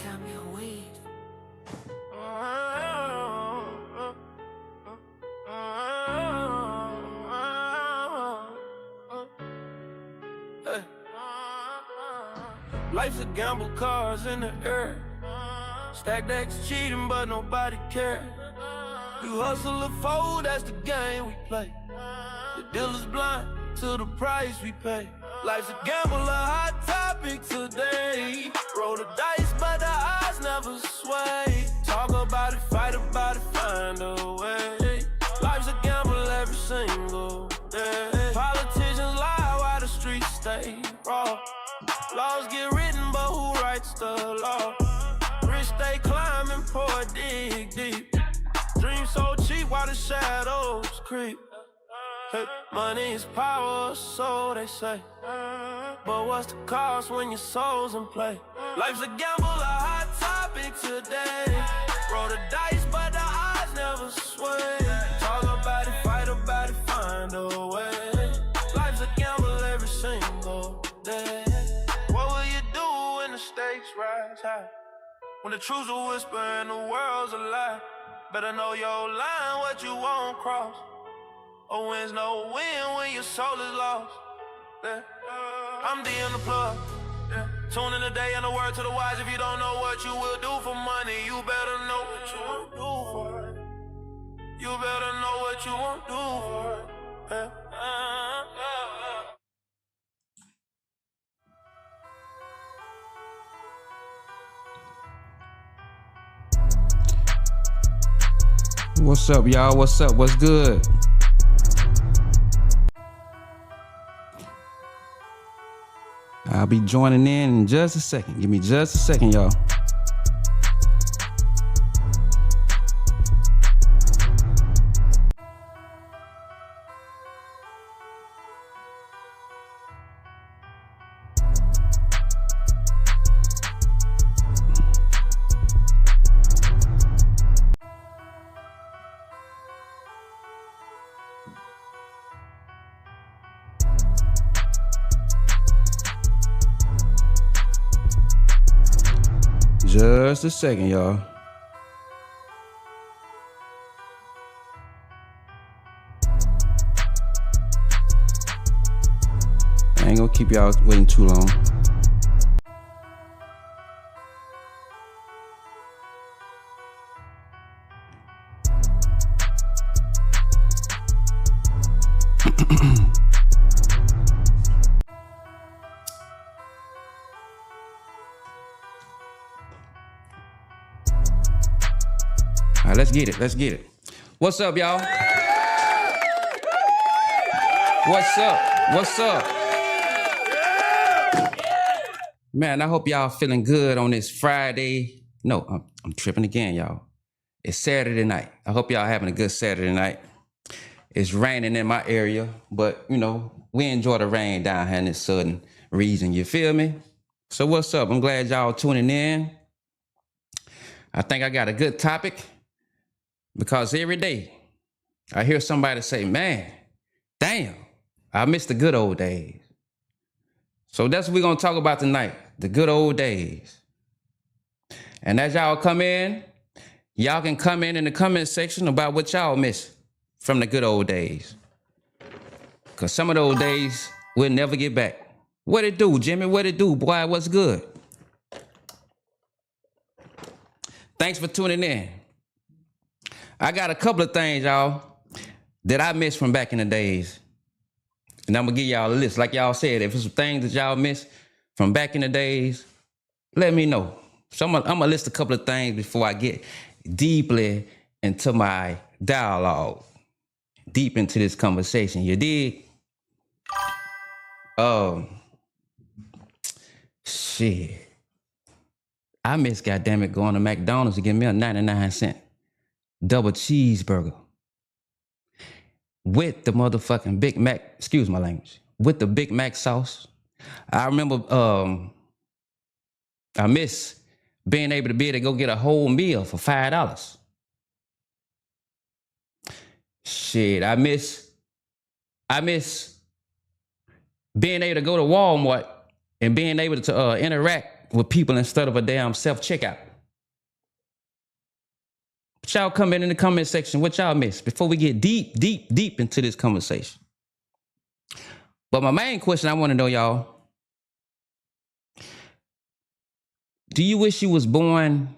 Cambio weed. Life's a gamble, cars in the air. Stack decks cheating, but nobody cares. You hustle or fold, that's the game we play. The dealer's blind to the price we pay. Life's a gamble, a hot topic today. Roll the dice, but the odds never sway. Talk about it, fight about it, find a way. Life's a gamble every single day. Politicians lie while the streets stay raw. Laws get written, but who writes the law? Rich stay climbing, poor dig deep. Dreams so cheap while the shadows creep. Hey, money is power, so they say. But what's the cost when your soul's in play? Life's a gamble, a hot topic today. Roll the dice, but the odds never sway. Talk about it, fight about it, find a way. Life's a gamble every single day. What will you do when the stakes rise high? When the truth's a whisper and the world's a lie. Better know your line, what you won't cross. A win's no win when your soul is lost. Yeah. I'm D in the plug. Yeah. Tune in the day and the word to the wise. If you don't know what you will do for money, you better know what you won't do for it. You better know what you won't do for it. Yeah. What's up, y'all? What's up? What's good? I'll be joining in just a second. Give me just a second, y'all. Just a second, y'all. I ain't gonna keep y'all waiting too long. All right, let's get it. Let's get it. What's up, y'all? What's up? What's up? Man, I hope y'all feeling good on this Friday. No, I'm tripping again, y'all. It's Saturday night. I hope y'all having a good Saturday night. It's raining in my area, but, you know, we enjoy the rain down here in this southern region. You feel me? So what's up? I'm glad y'all tuning in. I think I got a good topic. Because every day I hear somebody say, man, damn, I miss the good old days. So that's what we're going to talk about tonight, the good old days. And as y'all come in, y'all can come in the comment section about what y'all miss from the good old days. Because some of those days we'll never get back. What it do, Jimmy? What it do, boy? What's good? Thanks for tuning in. I got a couple of things, y'all, that I miss from back in the days. And I'm going to give y'all a list. Like y'all said, if it's some things that y'all miss from back in the days, let me know. So I'm going to list a couple of things before I get deeply into my dialogue, deep into this conversation. You dig? Shit. I miss, goddammit, going to McDonald's to get me a 99-cent double cheeseburger with the motherfucking Big Mac, excuse my language, with the Big Mac sauce. I remember I miss being able to go get a whole meal for $5. Shit, I miss being able to go to Walmart and being able to interact with people instead of a damn self-checkout. But y'all come in the comment section. What y'all miss before we get deep into this conversation? But my main question I want to know, y'all, do you wish you was born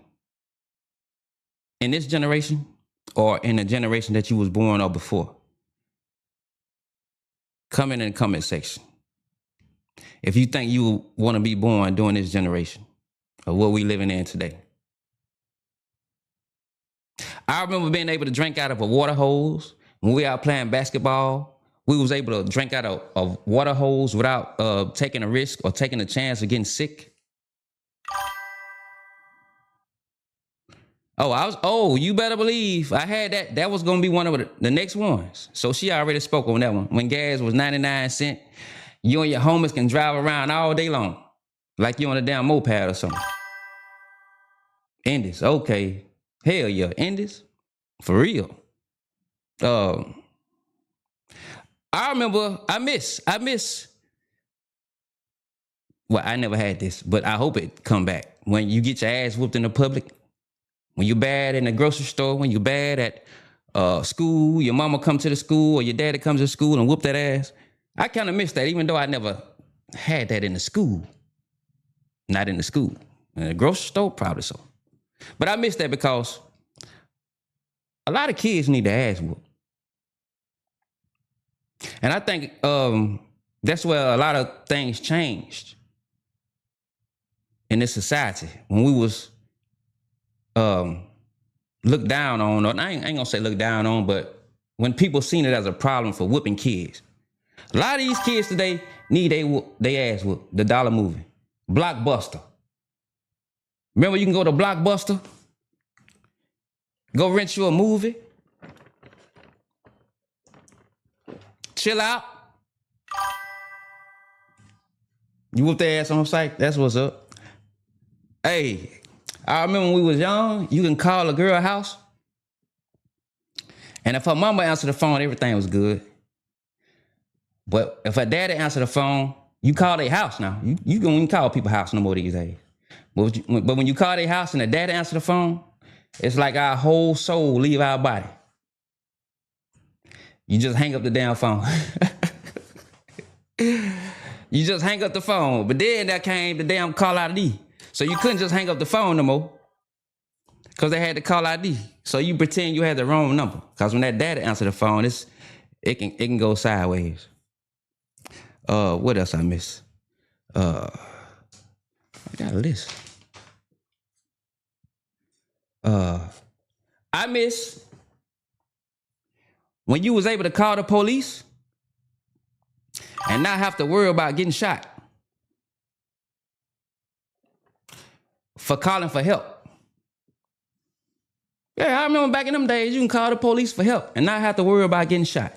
in this generation or in the generation that you was born or before? Comment in the comment section if you think you want to be born during this generation or what we living in today. I remember being able to drink out of a water hose when we out playing basketball. We was able to drink out of water hose without taking a risk or taking a chance of getting sick. You better believe I had that. That was going to be one of the next ones. So she already spoke on that one. When gas was 99 cents, you and your homies can drive around all day long like you on a damn moped or something. Indies, okay. Hell yeah, Indies. For real. I remember, I miss. Well, I never had this, but I hope it come back. When you get your ass whooped in the public, when you're bad in the grocery store, when you're bad at school, your mama come to the school or your daddy comes to school and whoop that ass. I kind of miss that, even though I never had that in the school. Not in the school. In the grocery store, probably so. But I miss that because a lot of kids need their ass whooped. And I think that's where a lot of things changed in this society. When we was looked down on, or I ain't gonna say looked down on, but when people seen it as a problem for whooping kids. A lot of these kids today need they ass whooped. The dollar movie. Blockbuster. Remember you can go to Blockbuster, go rent you a movie, chill out. You whoop their ass on site, that's what's up. Hey, I remember when we was young, you can call a girl house, and if her mama answered the phone, everything was good. But if her daddy answered the phone, you call their house now. You don't even call people house no more these days. But when you call their house and the daddy answer the phone, it's like our whole soul leave our body. You just hang up the damn phone. You just hang up the phone. But then there came the damn call ID. So you couldn't just hang up the phone no more because they had the call ID. So you pretend you had the wrong number. Because when that daddy answered the phone, it can go sideways. What else I miss? I got a list. I miss when you was able to call the police and not have to worry about getting shot for calling for help. Yeah, I remember back in them days, you can call the police for help and not have to worry about getting shot.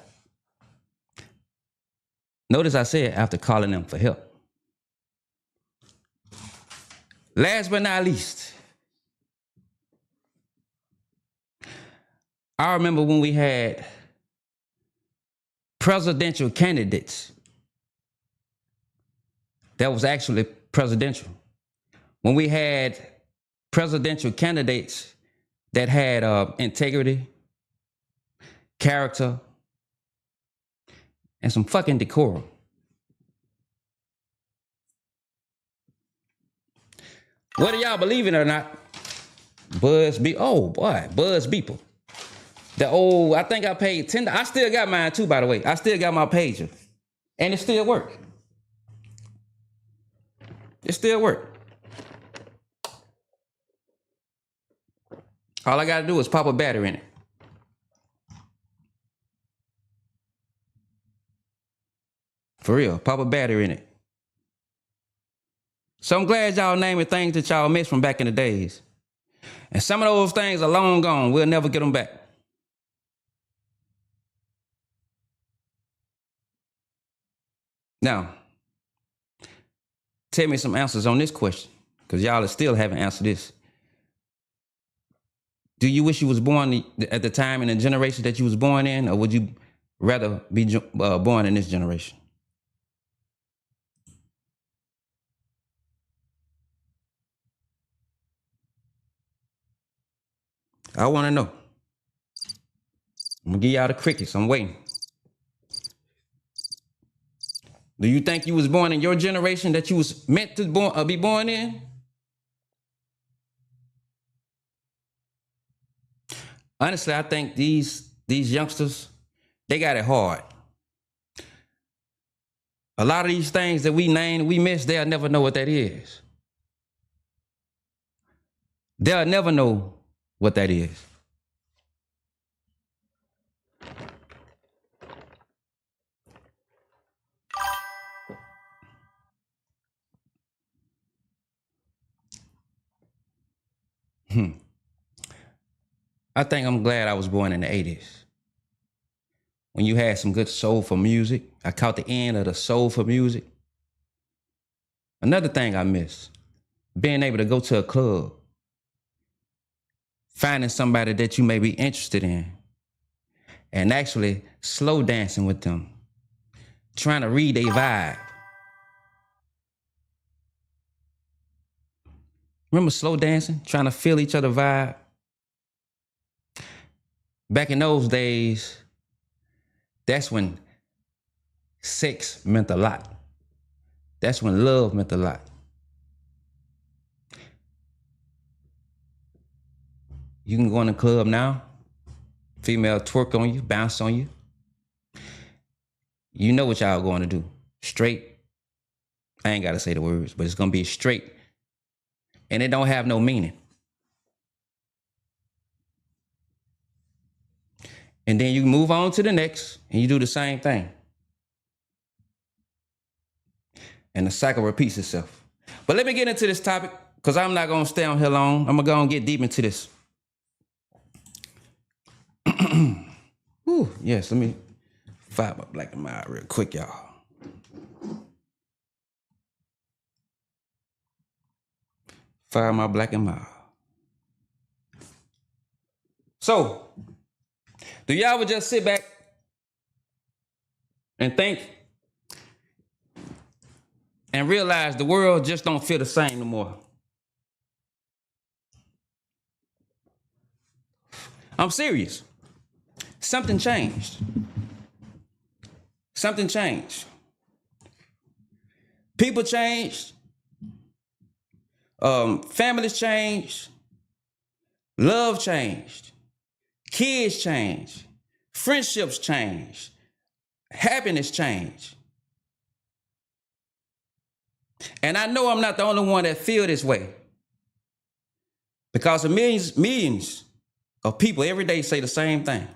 Notice I said after calling them for help. Last but not least, I remember when we had presidential candidates that was actually presidential. When we had presidential candidates that had integrity, character, and some fucking decorum. Whether y'all believe it or not, Buzz Beeple. I think I paid $10. I still got mine too, by the way. I still got my pager. And it still work. It still work. All I gotta do is pop a battery in it. For real, pop a battery in it. So I'm glad y'all naming things that y'all missed from back in the days. And some of those things are long gone. We'll never get them back. Now, tell me some answers on this question, because y'all still haven't answered this. Do you wish you was born at the time in the generation that you was born in, or would you rather be born in this generation? I want to know. I'm gonna give y'all the crickets. I'm waiting. Do you think you was born in your generation that you was meant to be born in? Honestly, I think these youngsters, they got it hard. A lot of these things that we name, we miss, they'll never know what that is. They'll never know what that is. I think I'm glad I was born in the 80s. When you had some good soulful music. I caught the end of the soulful music. Another thing I miss, being able to go to a club, finding somebody that you may be interested in, and actually slow dancing with them, trying to read their vibe. Remember slow dancing, trying to feel each other's vibe? Back in those days, that's when sex meant a lot. That's when love meant a lot. You can go in the club now, female twerk on you, bounce on you. You know what y'all going to do. Straight. I ain't got to say the words, but it's going to be straight. And it don't have no meaning. And then you move on to the next, and you do the same thing. And the cycle repeats itself. But let me get into this topic, because I'm not going to stay on here long. I'm going to go and get deep into this. Ooh, yes, let me fire my black and mild real quick, y'all. Fire my black and mild. So, do y'all would just sit back and think and realize the world just don't feel the same no more? I'm serious. Something changed. Something changed. People changed. Families changed. Love changed. Kids changed. Friendships changed. Happiness changed. And I know I'm not the only one that feel this way. Because millions of people every day say the same thing.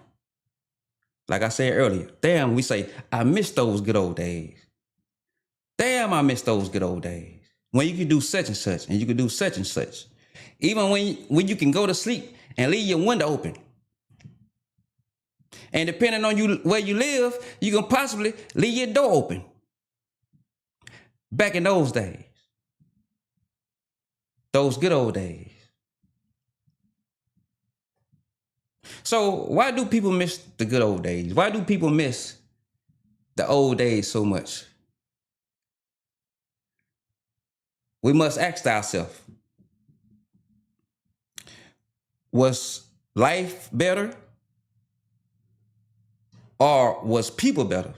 Like I said earlier, damn, we say, I miss those good old days. Damn, I miss those good old days. When you could do such and such, and you could do such and such. Even when you can go to sleep and leave your window open. And depending on you where you live, you can possibly leave your door open. Back in those days. Those good old days. So why do people miss the good old days? Why do people miss the old days so much? We must ask ourselves, was life better or was people better?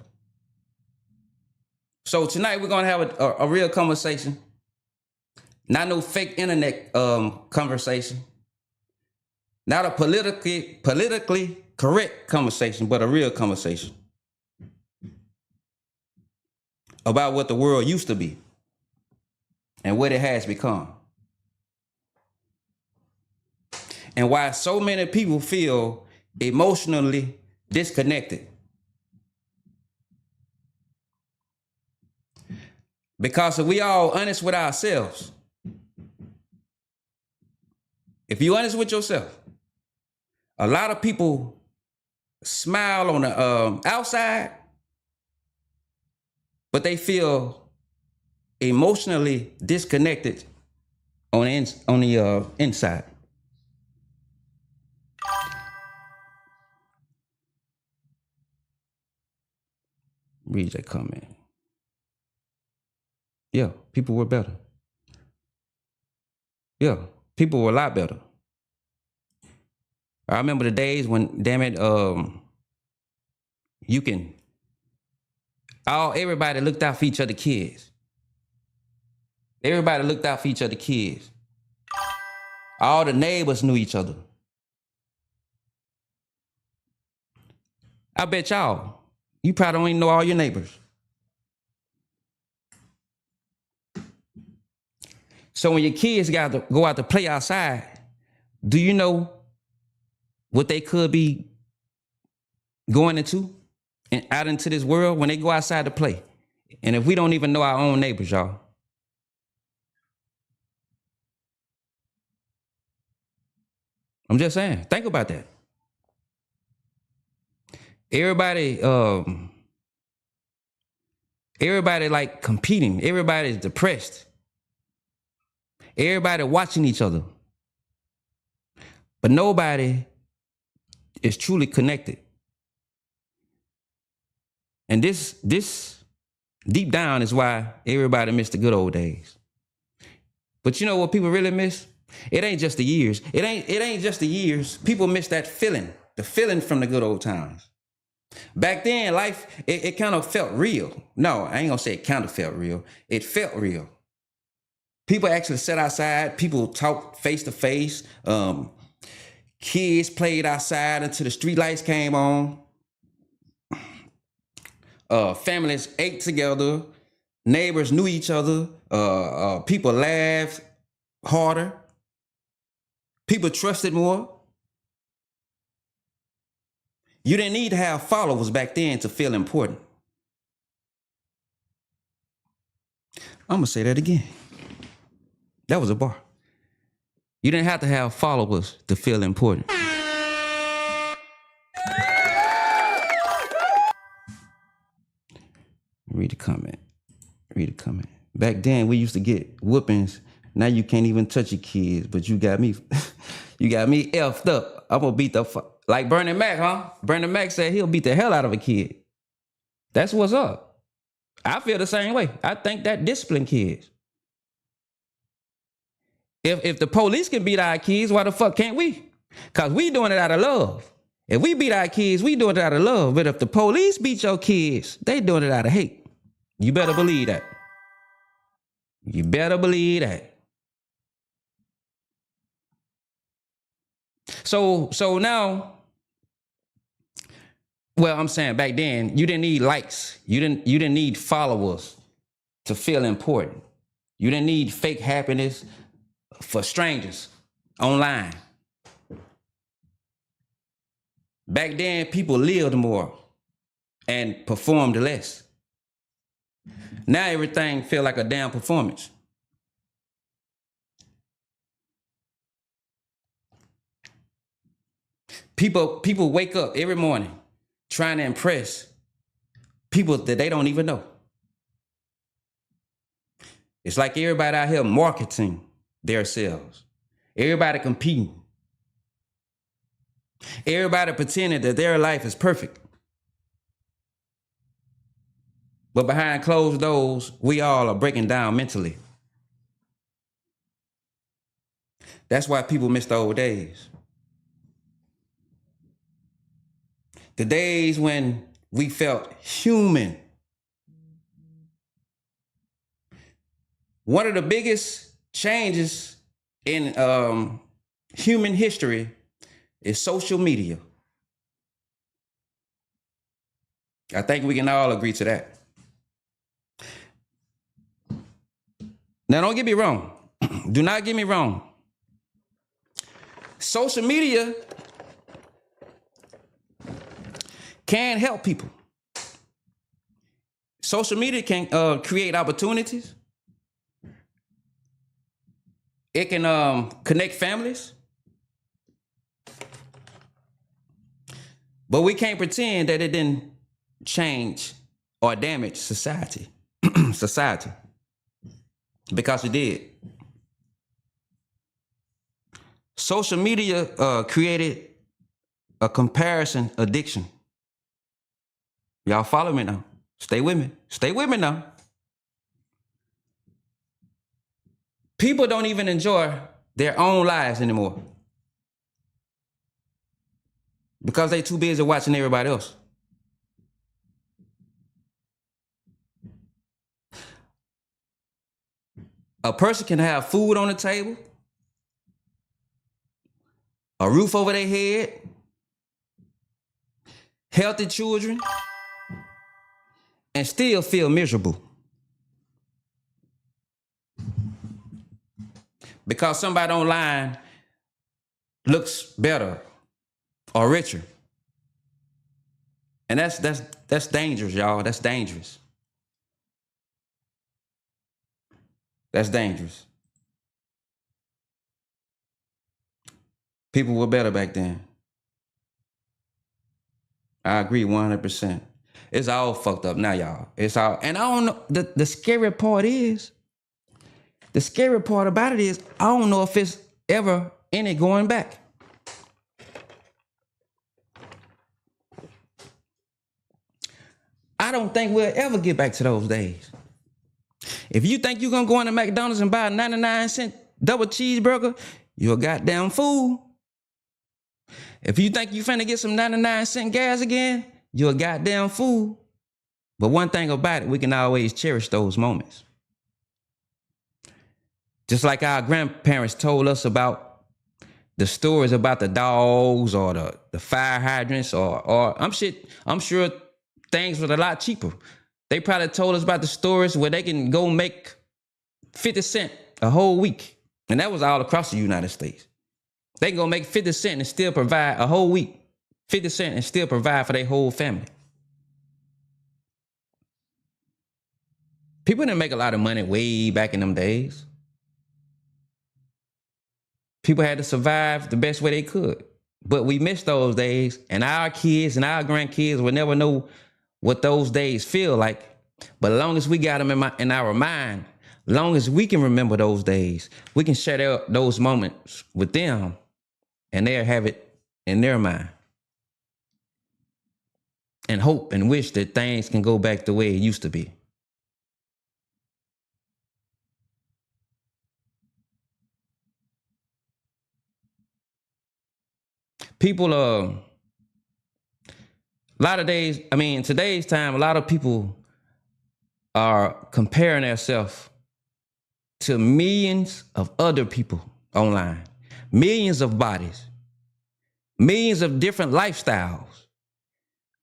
So tonight we're going to have a real conversation. Not no fake internet conversation. Not a politically correct conversation, but a real conversation about what the world used to be and what it has become. And why so many people feel emotionally disconnected. Because if we all honest with ourselves, if you're honest with yourself, a lot of people smile on the outside, but they feel emotionally disconnected on the inside. Read that comment. Yeah, people were better. Yeah, people were a lot better. I remember the days when, damn it, you can, everybody looked out for each other kids. Everybody looked out for each other kids. All the neighbors knew each other. I bet y'all, you probably don't even know all your neighbors. So when your kids got to go out to play outside, do you know what they could be going into and out into this world when they go outside to play? And if we don't even know our own neighbors, y'all. I'm just saying, think about that. Everybody like competing. Everybody's depressed. Everybody watching each other. But nobody is truly connected. And this deep down is why everybody missed the good old days. But you know what people really miss? It ain't just the years. It ain't just the years. People miss that feeling, the feeling from the good old times. Back then, life, it kind of felt real. No, I ain't gonna say it kind of felt real. It felt real. People actually sat outside. People talked face to face. Kids played outside until the street lights came on. Families ate together. Neighbors knew each other. People laughed harder. People trusted more. You didn't need to have followers back then to feel important. I'm going to say that again. That was a bar. You didn't have to have followers to feel important. Read the comment. Read the comment. Back then, we used to get whoopings. Now you can't even touch your kids, but you got me, you got me effed up. I'm gonna beat the like Bernie Mac, huh? Bernie Mac said he'll beat the hell out of a kid. That's what's up. I feel the same way. I think that discipline kids. If the police can beat our kids, why the fuck can't we? Cause we doing it out of love. If we beat our kids, we doing it out of love. But if the police beat your kids, they doing it out of hate. You better believe that. You better believe that. So now, well, I'm saying back then, you didn't need likes. You didn't need followers to feel important. You didn't need fake happiness for strangers online. Back then, people lived more and performed less. Now everything feel like a damn performance. People wake up every morning trying to impress people that they don't even know. It's like everybody out here marketing themselves. Everybody competing. Everybody pretending that their life is perfect. But behind closed doors, we all are breaking down mentally. That's why people miss the old days. The days when we felt human. One of the biggest changes in human history is social media. I think we can all agree to that. Now, don't get me wrong. Do not get me wrong. Social media can help people. Social media can create opportunities. It can connect families. But we can't pretend that it didn't change or damage society. Society. Because it did. Social media created a comparison addiction. Y'all follow me now. Stay with me. Stay with me now. People don't even enjoy their own lives anymore. because they too busy watching everybody else. A person can have food on the table, a roof over their head, healthy children, and still feel miserable. Because somebody online looks better or richer. And that's dangerous, y'all. That's dangerous. That's dangerous. People were better back then. I agree 100%. It's all fucked up now, y'all. It's all, and I don't know, the scary part about it is, I don't know if it's ever any going back. I don't think we'll ever get back to those days. If you think you're gonna go into McDonald's and buy a 99-cent double cheeseburger, you're a goddamn fool. If you think you finna get some 99-cent gas again, you're a goddamn fool. But one thing about it, we can always cherish those moments. Just like our grandparents told us about the stories about the dogs or the fire hydrants or I'm sure things were a lot cheaper. They probably told us about the stories where they can go make 50 cents a whole week. And that was all across the United States. They can go make 50 cents and still provide a whole week. 50 cents and still provide for their whole family. People didn't make a lot of money way back in them days. People had to survive the best way they could. But we miss those days, and our kids and our grandkids will never know what those days feel like. But as long as we got them in our mind, as long as we can remember those days, we can share those moments with them, and they'll have it in their mind. And hope and wish that things can go back the way it used to be. People, a lot of days, today's time, a lot of people are comparing themselves to millions of other people online, millions of bodies, millions of different lifestyles,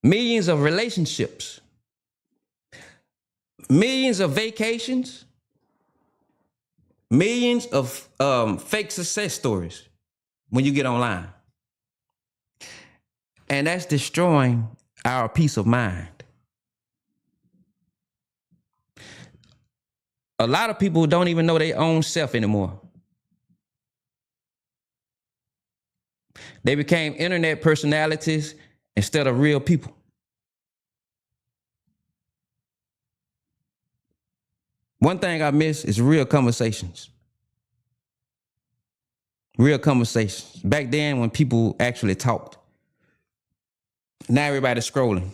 millions of relationships, millions of vacations, millions of fake success stories when you get online. And that's destroying our peace of mind. A lot of people don't even know their own self anymore. They became internet personalities instead of real people. One thing I miss is real conversations. Real conversations. Back then when people actually talked. Now everybody's scrolling.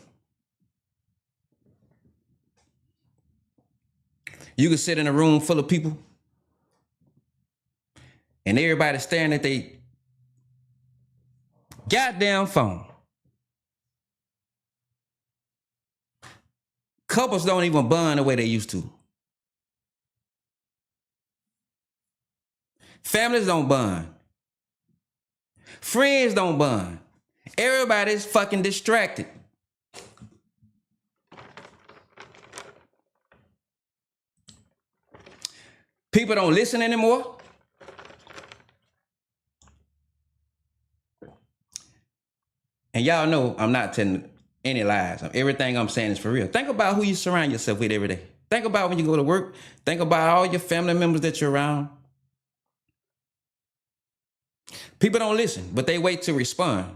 You can sit in a room full of people and everybody's staring at their goddamn phone. Couples don't even bond the way they used to. Families don't bond. Friends don't bond. Everybody's fucking distracted. People don't listen anymore. And y'all know I'm not telling any lies. Everything I'm saying is for real. Think about who you surround yourself with every day. Think about when you go to work. Think about all your family members that you're around. People don't listen, but they wait to respond.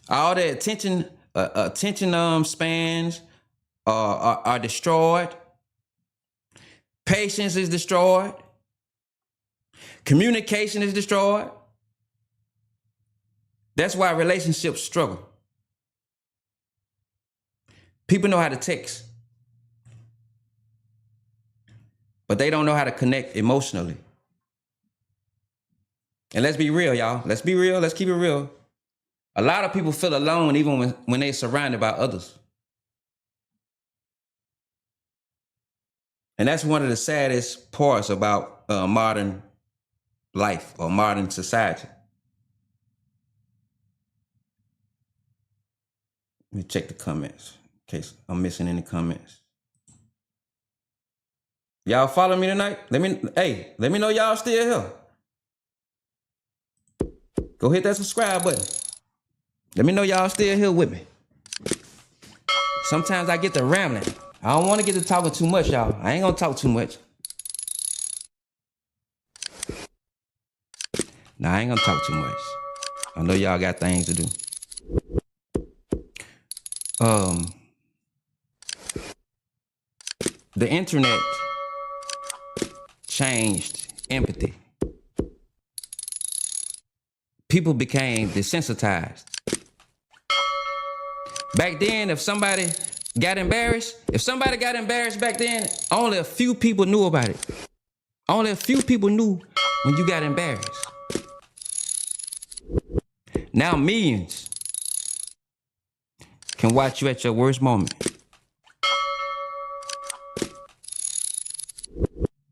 All their attention spans are destroyed. Patience is destroyed. Communication is destroyed. That's why relationships struggle. People know how to text, but they don't know how to connect emotionally. And let's be real, y'all. Let's be real. Let's keep it real. A lot of people feel alone even when they're surrounded by others. And that's one of the saddest parts about modern life or modern society. Let me check the comments in case I'm missing any comments. Y'all follow me tonight? Let me know y'all still here. Go hit that subscribe button. Let me know y'all still here with me. Sometimes I get to rambling. I don't want to get to talking too much, y'all. I ain't gonna talk too much. Nah, I ain't gonna talk too much. I know y'all got things to do. The internet changed empathy. People became desensitized. Back then, if somebody got embarrassed back then, only a few people knew about it. Only a few people knew when you got embarrassed. Now millions can watch you at your worst moment.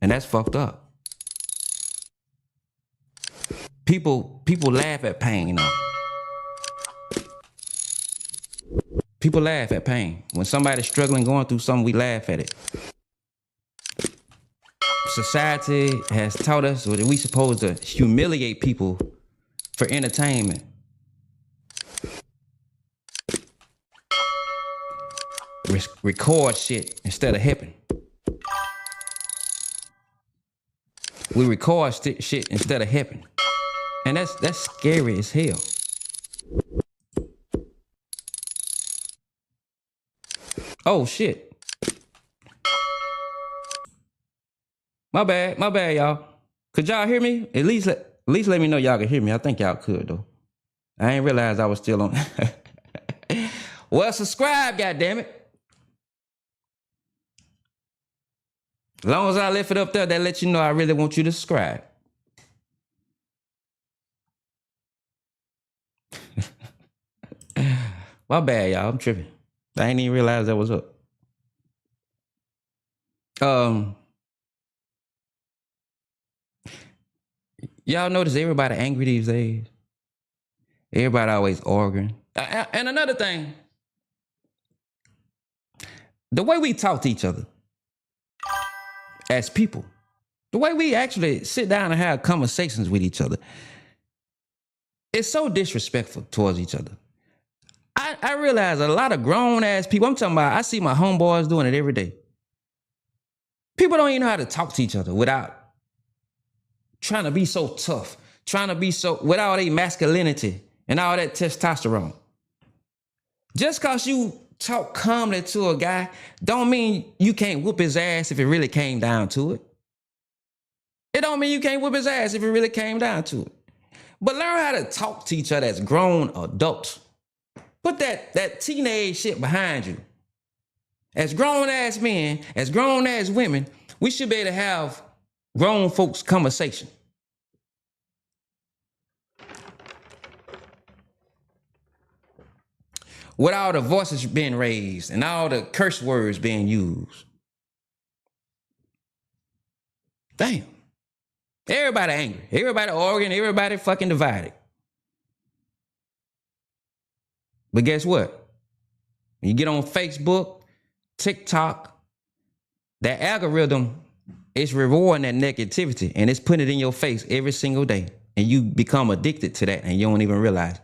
And that's fucked up. People laugh at pain, you know. People laugh at pain. When somebody's struggling, going through something, we laugh at it. Society has taught us that we supposed to humiliate people for entertainment. Record shit instead of helping. We record shit instead of helping. And that's scary as hell. Oh shit. My bad, y'all. Could y'all hear me? At least let me know y'all can hear me. I think y'all could though. I ain't realized I was still on. Well, subscribe, goddammit. As long as I left it up there, that lets you know I really want you to subscribe. My bad, y'all. I'm tripping. I ain't even realize that was up. Y'all notice everybody angry these days? Everybody always arguing. And another thing, the way we talk to each other as people, the way we actually sit down and have conversations with each other, it's so disrespectful towards each other. I realize a lot of grown-ass people, I'm talking about, I see my homeboys doing it every day. People don't even know how to talk to each other without trying to be so tough, with all that masculinity and all that testosterone. Just because you talk calmly to a guy don't mean you can't whoop his ass if it really came down to it. It don't mean you can't whoop his ass if it really came down to it. But learn how to talk to each other as grown adults. Put that teenage shit behind you. As grown-ass men, as grown-ass women, we should be able to have grown folks conversation. With all the voices being raised and all the curse words being used. Damn. Everybody angry. Everybody arguing. Everybody fucking divided. But guess what? When you get on Facebook, TikTok, that algorithm is rewarding that negativity and it's putting it in your face every single day. And you become addicted to that and you don't even realize it.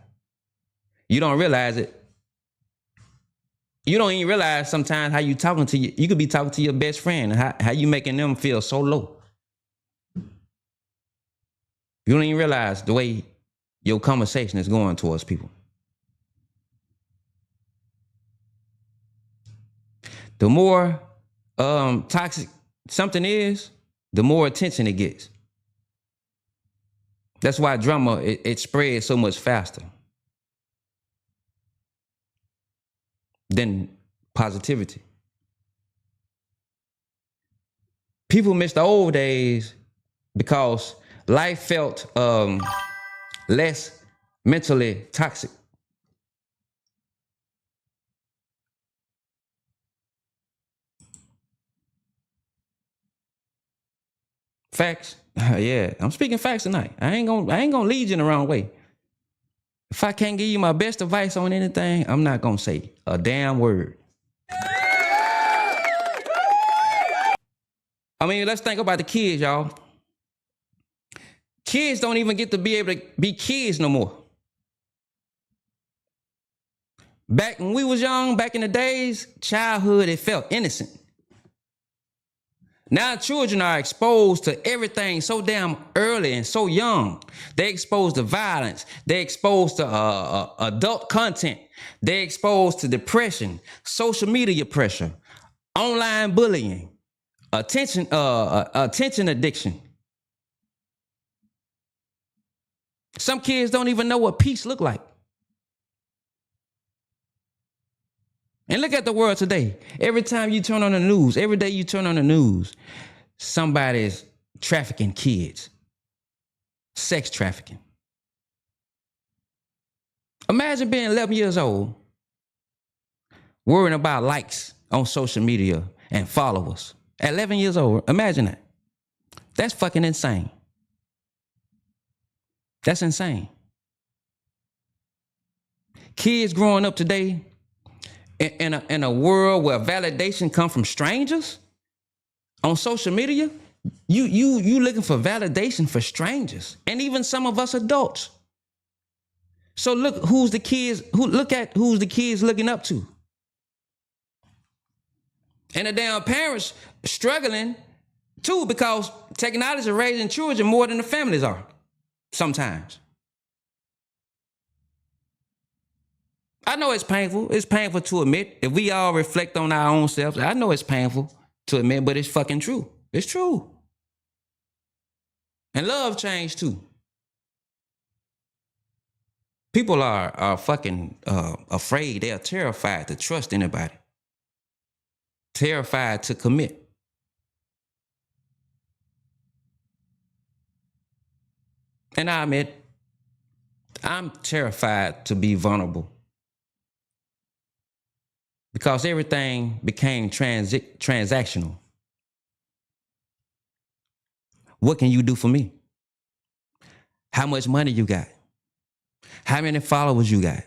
You don't realize it. You don't even realize sometimes how you talking to you could be talking to your best friend and how you making them feel so low. You don't even realize the way your conversation is going towards people. The more toxic something is, the more attention it gets. That's why drama, it spreads so much faster than positivity. People miss the old days because life felt less mentally toxic. Facts. Yeah, I'm speaking facts tonight. I ain't gonna lead you in the wrong way. If I can't give you my best advice on anything, I'm not gonna say a damn word. I mean, let's think about the kids, y'all. Kids don't even get to be able to be kids no more. Back when we was young, back in the days, childhood, it felt innocent. Now children are exposed to everything so damn early and so young. They're exposed to violence. They're exposed to adult content. They're exposed to depression, social media pressure, online bullying, attention addiction. Some kids don't even know what peace look like. And look at the world today. Every time you turn on the news, every day you turn on the news, somebody's trafficking kids. Sex trafficking. Imagine being 11 years old, worrying about likes on social media and followers. At 11 years old, imagine that. That's fucking insane. That's insane. Kids growing up today in a world where validation comes from strangers on social media, you looking for validation for strangers, and even some of us adults. So look who's the kids looking up to. And the damn parents struggling too, because technology is raising children more than the families are sometimes. I know it's painful. It's painful to admit. If we all reflect on our own selves, I know it's painful to admit, but it's fucking true. It's true. And love changed too. People are fucking afraid. They are terrified to trust anybody. Terrified to commit. And I admit, I'm terrified to be vulnerable. Because everything became transactional. What can you do for me? How much money you got? How many followers you got?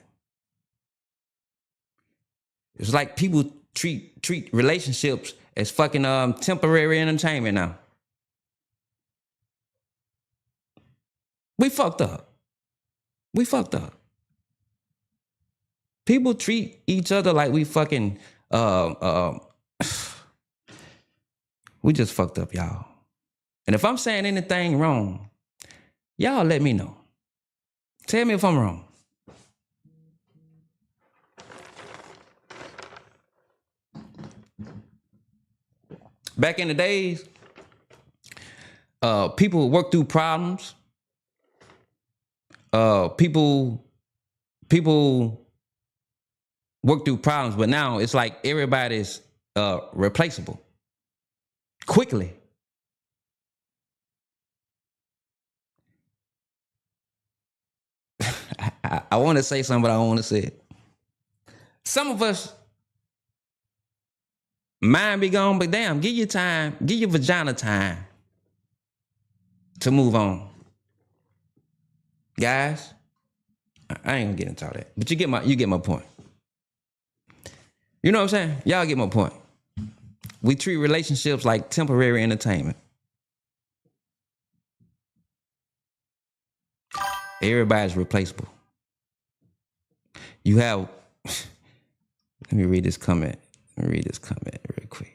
It's like people treat relationships as fucking temporary entertainment now. We fucked up. We fucked up. People treat each other like we fucking, we just fucked up, y'all. And if I'm saying anything wrong, y'all let me know. Tell me if I'm wrong. Back in the days, people work through problems. People work through problems, but now it's like everybody's replaceable quickly. I want to say something, but I don't want to say it. Some of us, mind be gone, but damn, give your time, give your vagina time to move on. Guys, I ain't gonna get into all that, but you get my point. You know what I'm saying? Y'all get my point. We treat relationships like temporary entertainment. Everybody's replaceable. You have, let me read this comment. Real quick.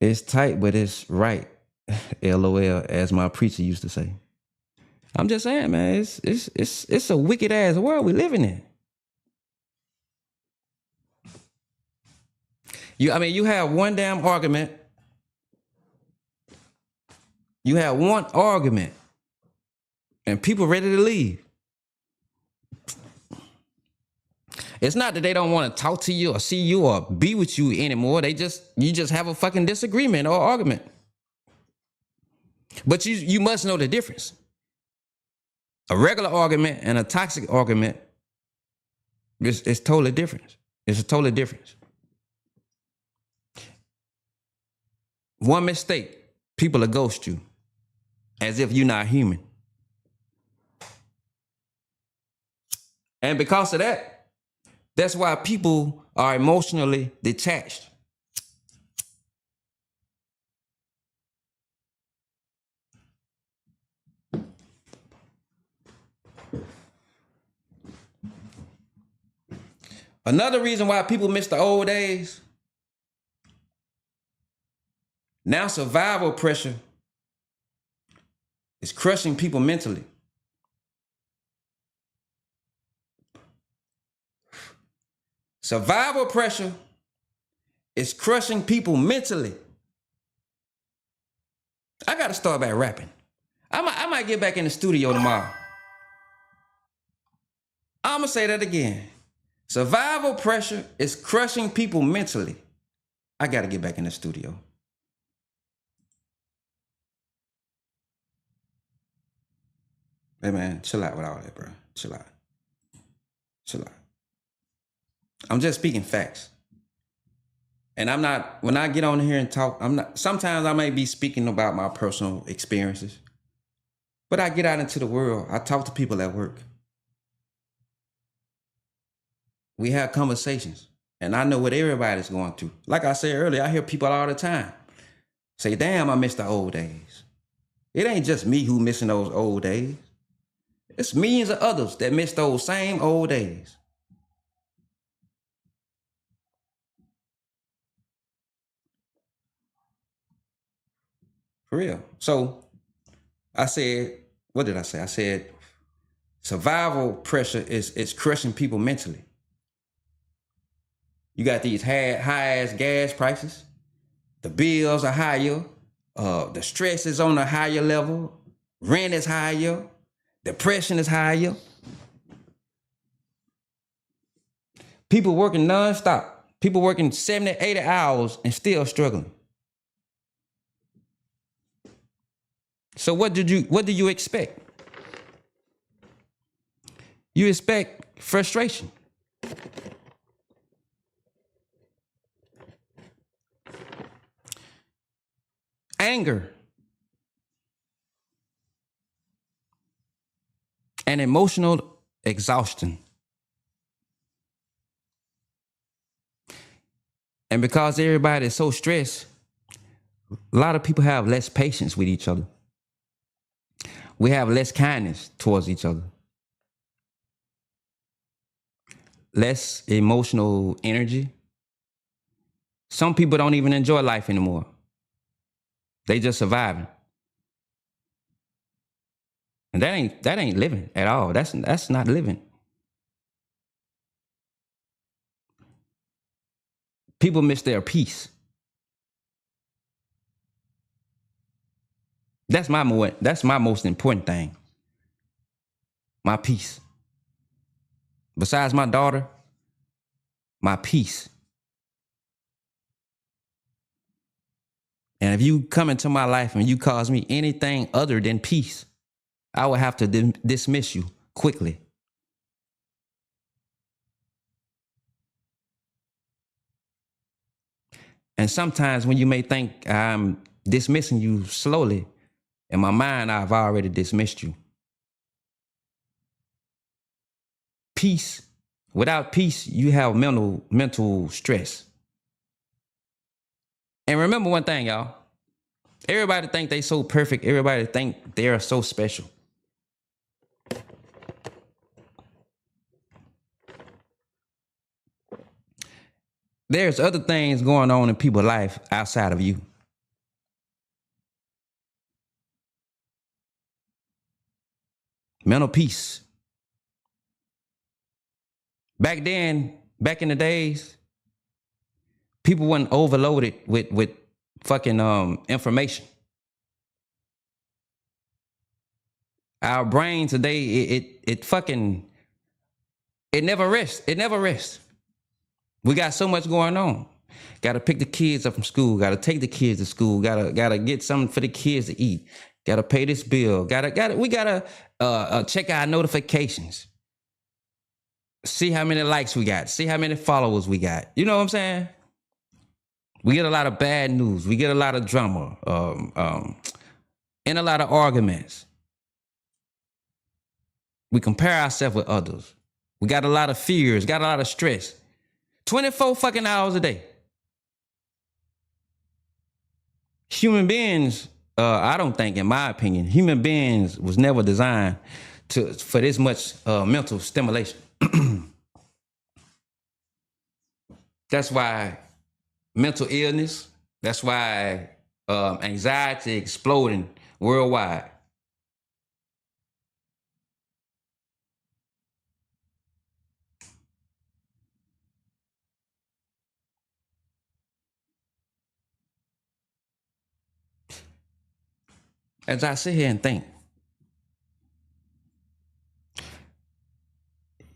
It's tight, but it's right. LOL, as my preacher used to say. I'm just saying, man, it's a wicked ass world we living in. You have one damn argument. You have one argument, and people ready to leave. It's not that they don't want to talk to you or see you or be with you anymore. You just have a fucking disagreement or argument. But you must know the difference. A regular argument and a toxic argument is totally different. It's a totally different. One mistake, people will ghost you as if you're not human. And because of that, that's why people are emotionally detached. Another reason why people miss the old days, now survival pressure is crushing people mentally. Survival pressure is crushing people mentally. I got to start back rapping. I might get back in the studio tomorrow. I'm going to say that again. Survival pressure is crushing people mentally. I got to get back in the studio. Hey, man, chill out with all that, bro. Chill out. Chill out. I'm just speaking facts. And I'm not, when I get on here and talk, sometimes I may be speaking about my personal experiences. But I get out into the world. I talk to people at work. We have conversations, and I know what everybody's going through. Like I said earlier, I hear people all the time say, damn, I miss the old days. It ain't just me who missing those old days. It's millions of others that miss those same old days. For real. So I said, what did I say? I said, survival pressure is crushing people mentally. You got these high-ass gas prices. The bills are higher. The stress is on a higher level. Rent is higher. Depression is higher. People working nonstop. People working 70, 80 hours and still struggling. So what do you expect? You expect frustration. Anger. And emotional exhaustion. And because everybody is so stressed, a lot of people have less patience with each other. We have less kindness towards each other. Less emotional energy. Some people don't even enjoy life anymore. They just surviving. And that ain't living at all. That's not living. People miss their peace. That's my most important thing. My peace. Besides my daughter, my peace. And if you come into my life and you cause me anything other than peace, I will have to dismiss you quickly. And sometimes when you may think I'm dismissing you slowly, in my mind, I've already dismissed you. Peace. Without peace, you have mental stress. And remember one thing, y'all. Everybody think they so perfect. Everybody think they are so special. There's other things going on in people's life outside of you. Mental peace. Back in the days, people weren't overloaded with fucking information. Our brain today, it never rests. It never rests. We got so much going on. Got to pick the kids up from school. Got to take the kids to school. Got to get something for the kids to eat. Got to pay this bill. We got to check our notifications. See how many likes we got. See how many followers we got. You know what I'm saying? We get a lot of bad news. We get a lot of drama, and a lot of arguments. We compare ourselves with others. We got a lot of fears, got a lot of stress. 24 fucking hours a day. Human beings, I don't think, in my opinion, human beings was never designed for this much mental stimulation. That's why mental illness, that's why anxiety exploding worldwide. As I sit here and think,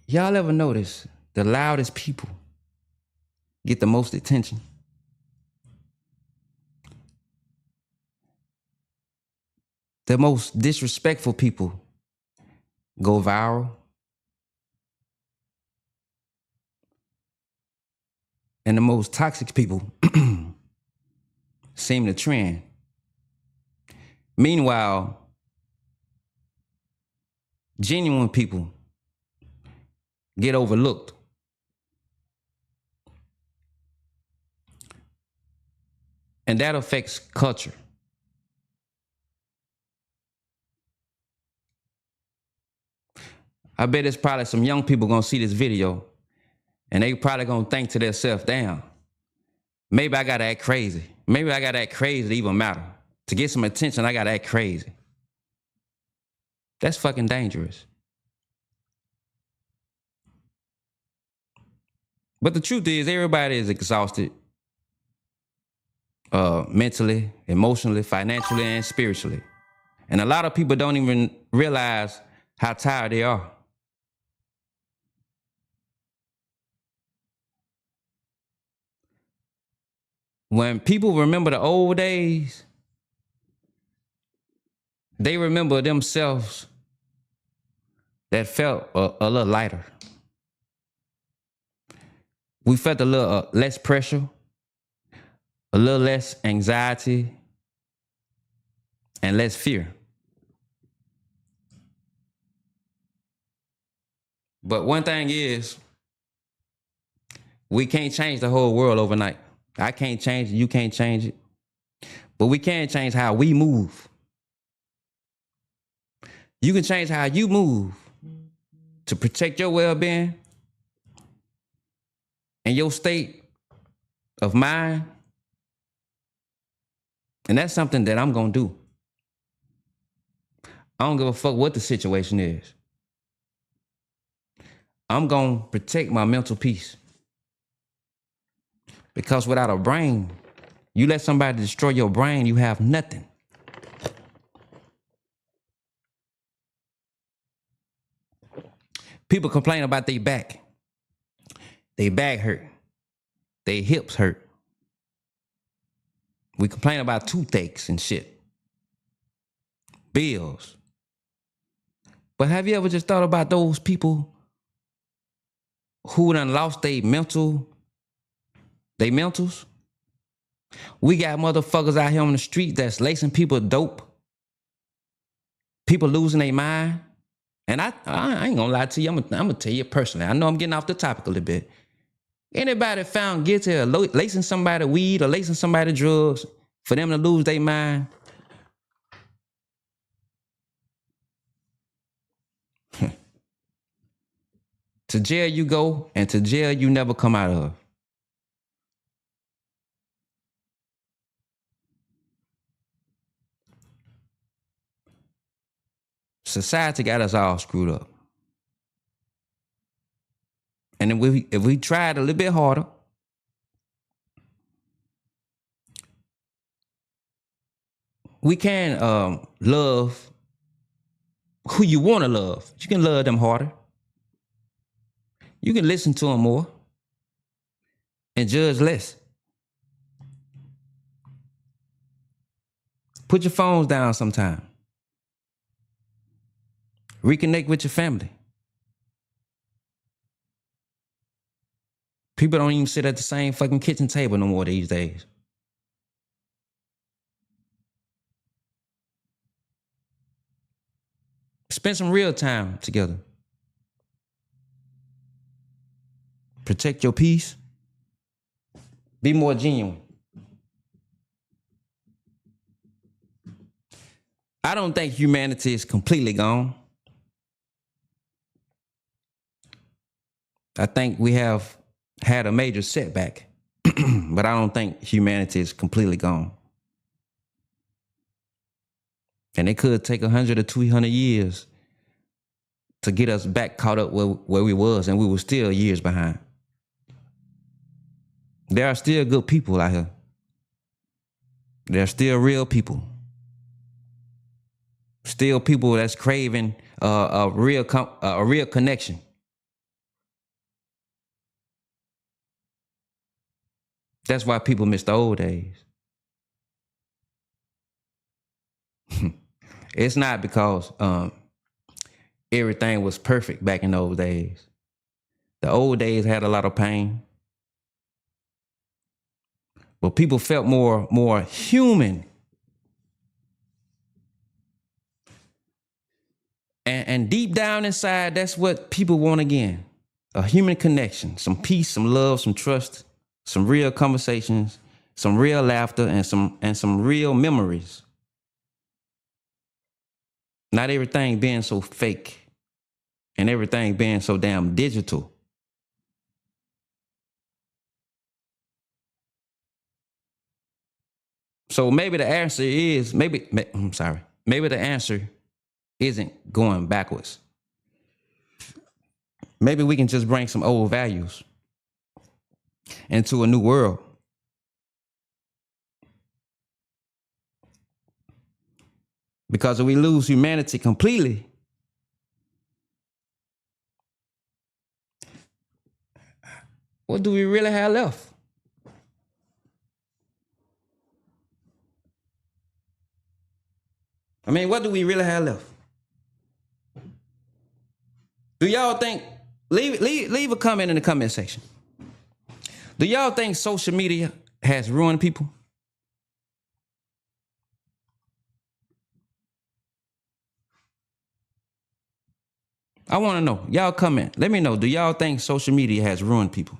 y'all ever notice the loudest people get the most attention? The most disrespectful people go viral. And the most toxic people seem to trend. Meanwhile, genuine people get overlooked. And that affects culture. I bet there's probably some young people gonna see this video and they probably gonna think to themselves, damn, maybe I gotta act crazy. Maybe I gotta act crazy to even matter. To get some attention, I gotta act crazy. That's fucking dangerous. But the truth is, everybody is exhausted. Mentally, emotionally, financially, and spiritually. And a lot of people don't even realize how tired they are. When people remember the old days, they remember themselves that felt a little lighter. We felt a little less pressure, a little less anxiety, and less fear. But one thing is, we can't change the whole world overnight. I can't change it, you can't change it. But we can change how we move. You can change how you move to protect your well-being and your state of mind. And that's something that I'm gonna do. I don't give a fuck what the situation is. I'm gonna protect my mental peace. Because without a brain, you let somebody destroy your brain, you have nothing. People complain about their back. Their back hurt. Their hips hurt. We complain about toothaches and shit. Bills. But have you ever just thought about those people who done lost their mentals? We got motherfuckers out here on the street that's lacing people dope. People losing their mind. And I ain't gonna lie to you. I'm gonna tell you personally. I know I'm getting off the topic a little bit. Anybody found guilty of lacing somebody weed or lacing somebody drugs for them to lose their mind? To jail you go, and to jail you never come out of. Society got us all screwed up. And if we tried a little bit harder, we can love who you want to love. You can love them harder. You can listen to them more and judge less. Put your phones down sometime. Reconnect with your family. People don't even sit at the same fucking kitchen table no more these days. Spend some real time together. Protect your peace. Be more genuine. I don't think humanity is completely gone. I think we have had a major setback, but I don't think humanity is completely gone. And it could take 100 or 200 years to get us back caught up where we was, and we were still years behind. There are still good people out here. There are still real people. Still people that's craving a real connection. That's why people miss the old days. It's not because everything was perfect back in those days. The old days had a lot of pain. But people felt more human. And deep down inside, that's what people want again. A human connection, some peace, some love, some trust, some real conversations, some real laughter, and some real memories. Not everything being so fake and everything being so damn digital. So maybe the answer is, maybe the answer isn't going backwards. Maybe we can just bring some old values into a new world. Because if we lose humanity completely, what do we really have left? I mean, what do we really have left? Do y'all think, leave a comment in the comment section. Do y'all think social media has ruined people? I want to know. Y'all comment. Let me know. Do y'all think social media has ruined people?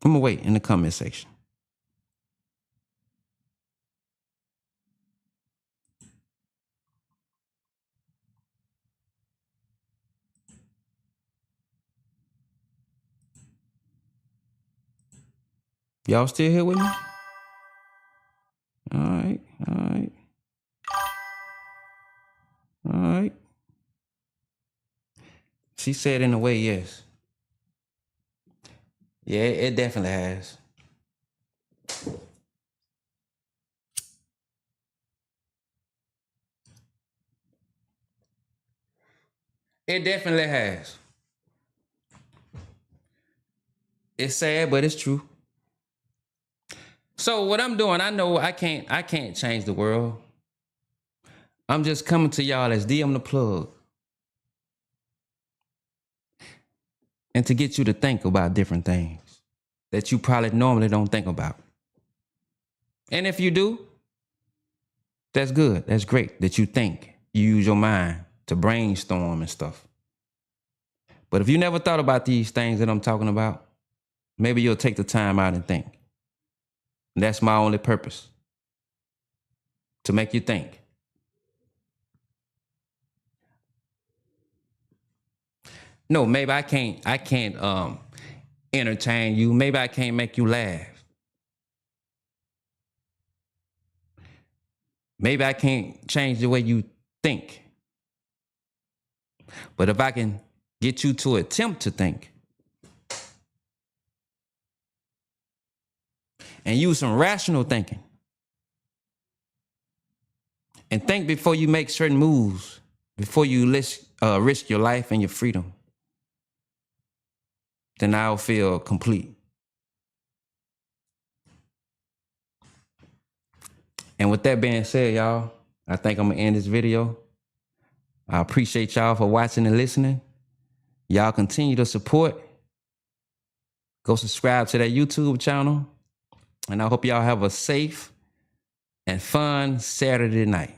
I'm going to wait in the comment section. Y'all still here with me? All right. She said in a way, yes. Yeah, it definitely has. It definitely has. It's sad, but it's true. So what I'm doing, I know I can't change the world. I'm just coming to y'all as DM the Plug. And to get you to think about different things that you probably normally don't think about. And if you do, that's good. That's great that you think. You use your mind to brainstorm and stuff. But if you never thought about these things that I'm talking about, maybe you'll take the time out and think. And that's my only purpose. To make you think. No, maybe I can't entertain you. Maybe I can't make you laugh. Maybe I can't change the way you think. But if I can get you to attempt to think and use some rational thinking and think before you make certain moves, before you risk your life and your freedom, then I'll feel complete. And with that being said, y'all, I think I'm gonna end this video. I appreciate y'all for watching and listening. Y'all continue to support. Go subscribe to that YouTube channel. And I hope y'all have a safe and fun Saturday night.